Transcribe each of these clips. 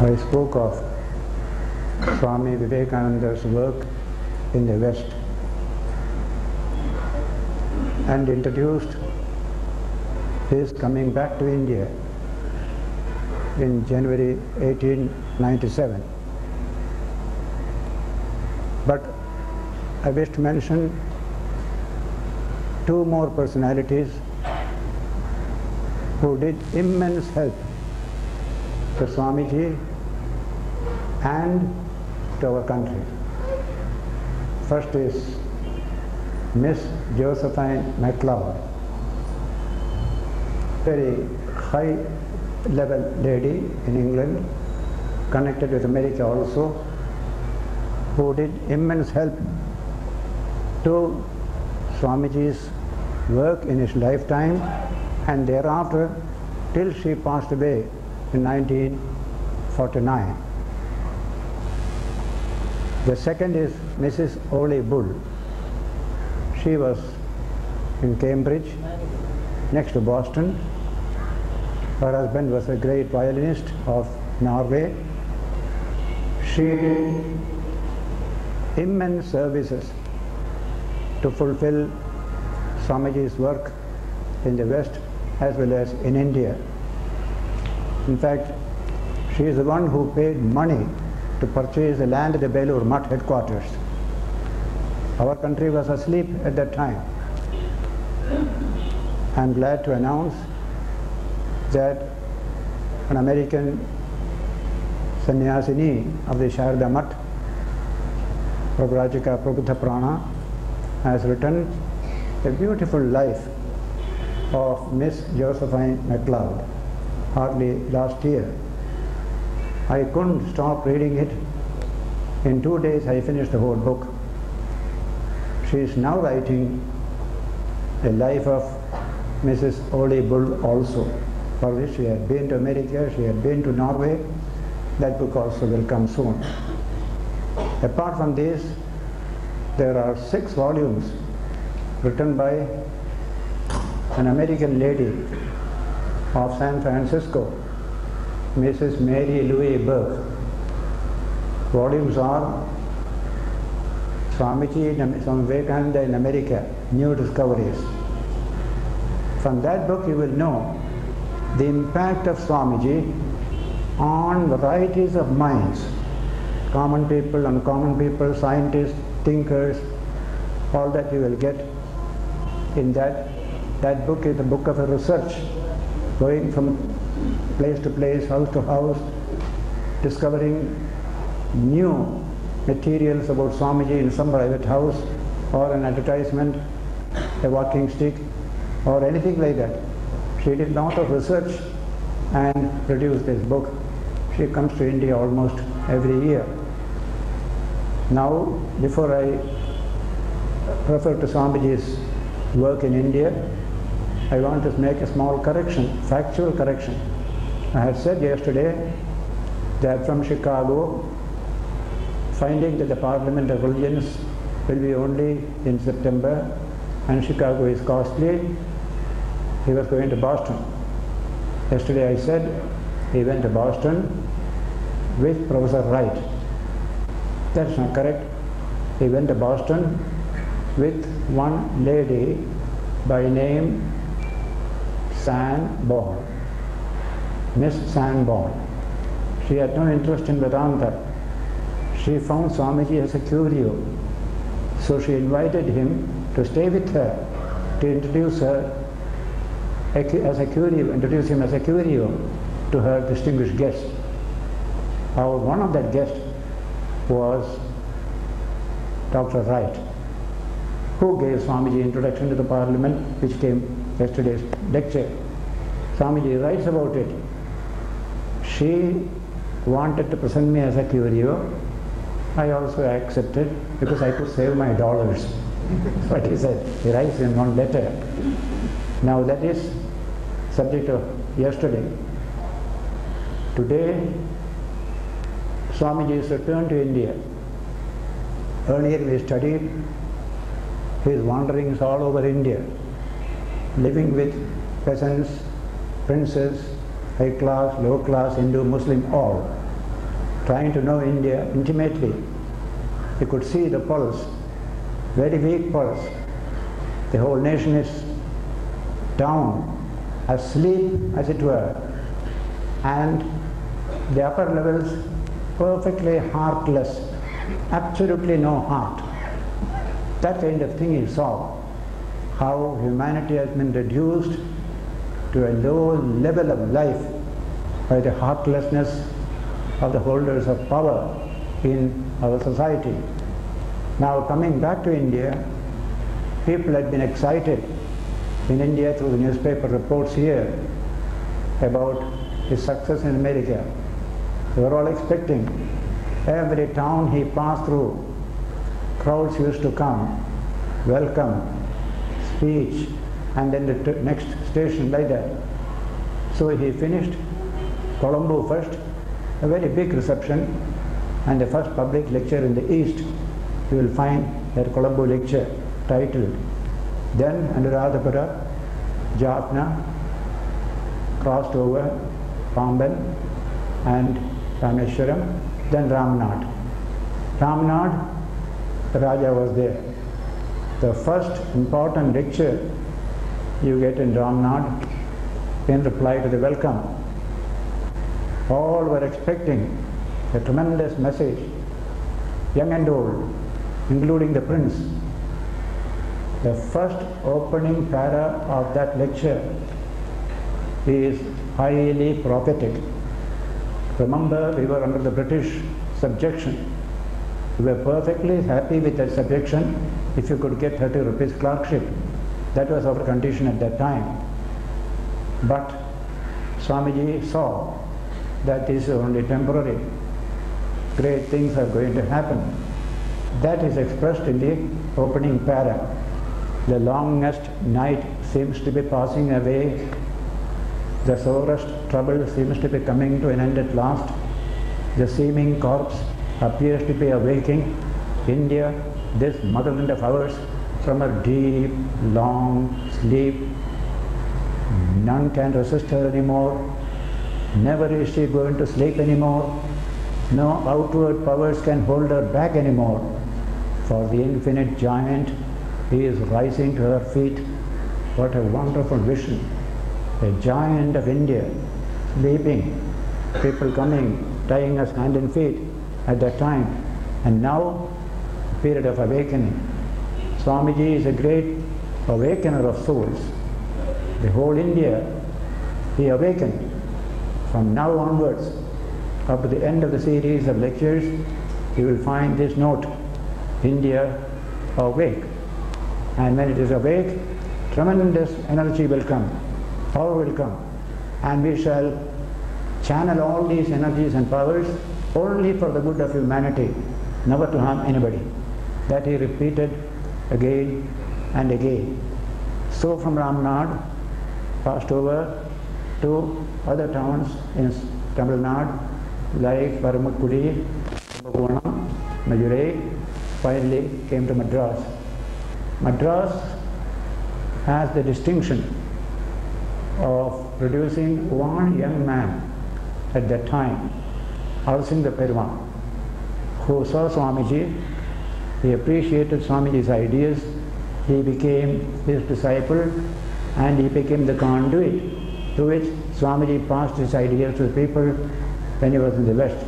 I spoke of Swami Vivekananda's work in the West and introduced his coming back to India in January 1897. But I wish to mention two more personalities who did immense help to Swamiji and to our country. First is Ms.Josephine MacLeod, very high level lady in England, connected with America also, who did immense help to Swamiji's work in his lifetime and thereafter till she passed away in 1949. The second is Mrs.Ole Bull. She was in Cambridge, next to Boston. Her husband was a great violinist of Norway. She did immense services to fulfill Swamiji's work in the West as well as in India. In fact, she is the one who paid money to purchase the land at the Belur Math headquarters. Our country was asleep at that time. I am glad to announce that an American sannyasini of the Sharda Math, Pr.Pravrajika Prabuddhaprana, has written a beautiful life of Ms.Josephine MacLeod, hardly last year. I couldn't stop reading it. In 2 days I finished the whole book. She is now writing the life of Mrs.Ole Bull also, for which she had been to America, she had been to Norway. That book also will come soon. Apart from this, there are 6 volumes written by an American lady of San Francisco, Mrs. Mary Louie Burke. Volumes are Swamiji and Swami Vivekananda in America, New Discoveries. From that book you will know the impact of Swamiji on varieties of minds, common people, uncommon people, scientists, thinkers, all that you will get in that. That book is a book of a research, going from place to place, house to house, discovering new materials about Swamiji in some private house or an advertisement, a walking stick or anything like that. She did a lot of research and produced this book. She comes to India almost every year. Now, before I refer to Swamiji's work in India, I want to make a small correction, factual correction. I had said yesterday that from Chicago, finding that the Parliament of Religions will be only in September and Chicago is costly, he was going to Boston. Yesterday I said he went to Boston with Professor Wright. That's not correct. He went to Boston with one lady by name Sandborn, Miss Sandborn. She had no interest in Vedanta. She found Swamiji as a curio. So she invited him to stay with her, to introduce her as a curio, introduce him as a curio to her distinguished guests. One of that guests was Dr. Wright, who gave Swamiji introduction to the Parliament, which came yesterday's lecture. Swamiji writes about it. She wanted to present me as a curio. I also accepted because I could save my dollars. That's what he said. He writes in one letter. Now that is subject of yesterday. Today, Swamiji is returned to India. Earlier we studied his wanderings all over India, living with peasants, princes, high class, low class, Hindu, Muslim, all. trying to know India intimately. He could see the pulse, very weak pulse. The whole nation is down, asleep as it were, and the upper levels perfectly heartless, absolutely no heart. That kind of thing he saw, how humanity has been reduced to a low level of life by the heartlessness of the holders of power in our society. Now coming back to India, people had been excited in India through the newspaper reports here about his success in America. They were all expecting. Every town he passed through, crowds used to come, welcome, speech, and then the next station like that. So he finished Colombo first, a very big reception, and the first public lecture in the East. You will find that Colombo lecture titled. Then Anuradhapura, Jaffna, crossed over Pamban and Rameshwaram, then Ramnad. Ramnad, the Raja was there. The first important lecture you get in Ramnad in reply to the welcome. All were expecting a tremendous message, young and old, including the prince. The first opening para of that lecture is highly prophetic. Remember, we were under the British subjection. We were perfectly happy with that subjection if you could get 30 rupees clerkship. That was our condition at that time. But Swamiji saw that this is only temporary. Great things are going to happen. That is expressed in the opening para. The longest night seems to be passing away. The sorest trouble seems to be coming to an end at last. The seeming corpse appears to be awaking. India, this motherland of ours, from her deep, long sleep. None can resist her anymore. Never is she going to sleep anymore. No outward powers can hold her back anymore. For the infinite giant, he is rising to her feet. What a wonderful vision. A giant of India, sleeping, people coming, tying us hand and feet at that time. And now, period of awakening. Swamiji is a great awakener of souls. The whole India, he awakened. From now onwards, up to the end of the series of lectures, you will find this note, India awake. And when it is awake, tremendous energy will come, power will come, and we shall channel all these energies and powers only for the good of humanity, never to harm anybody. That he repeated again and again. So from Ramnad, passed over to other towns in Tamil Nadu, like Paramakudi, Kumbakonam, Madurai, finally came to Madras. Madras has the distinction of producing one young man at that time, Alasinga Perumal, who saw Swamiji. He appreciated Swamiji's ideas. He became his disciple and he became the conduit through which Swamiji passed his ideas to the people when he was in the West.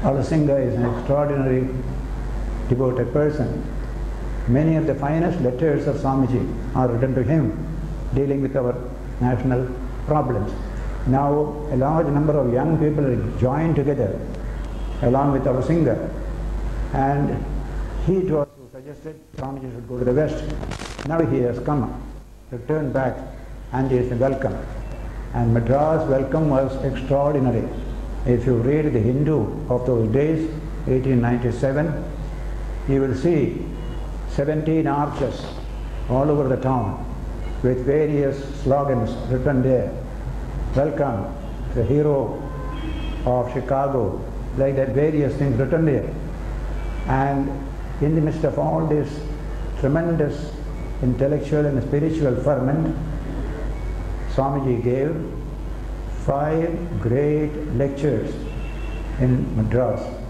Alasinga is an extraordinary devoted person. Many of the finest letters of Swamiji are written to him, dealing with our national problems. Now a large number of young people are joined together along with Alasinga, and he too also suggested Swamiji should go to the West. Now he has come, returned back, and he is welcome. And Madras' welcome was extraordinary. If you read the Hindu of those days, 1897, you will see 17 arches all over the town with various slogans written there. Welcome, the hero of Chicago, like that, various things written there. And in the midst of all this tremendous intellectual and spiritual ferment, Swamiji gave 5 great lectures in Madras.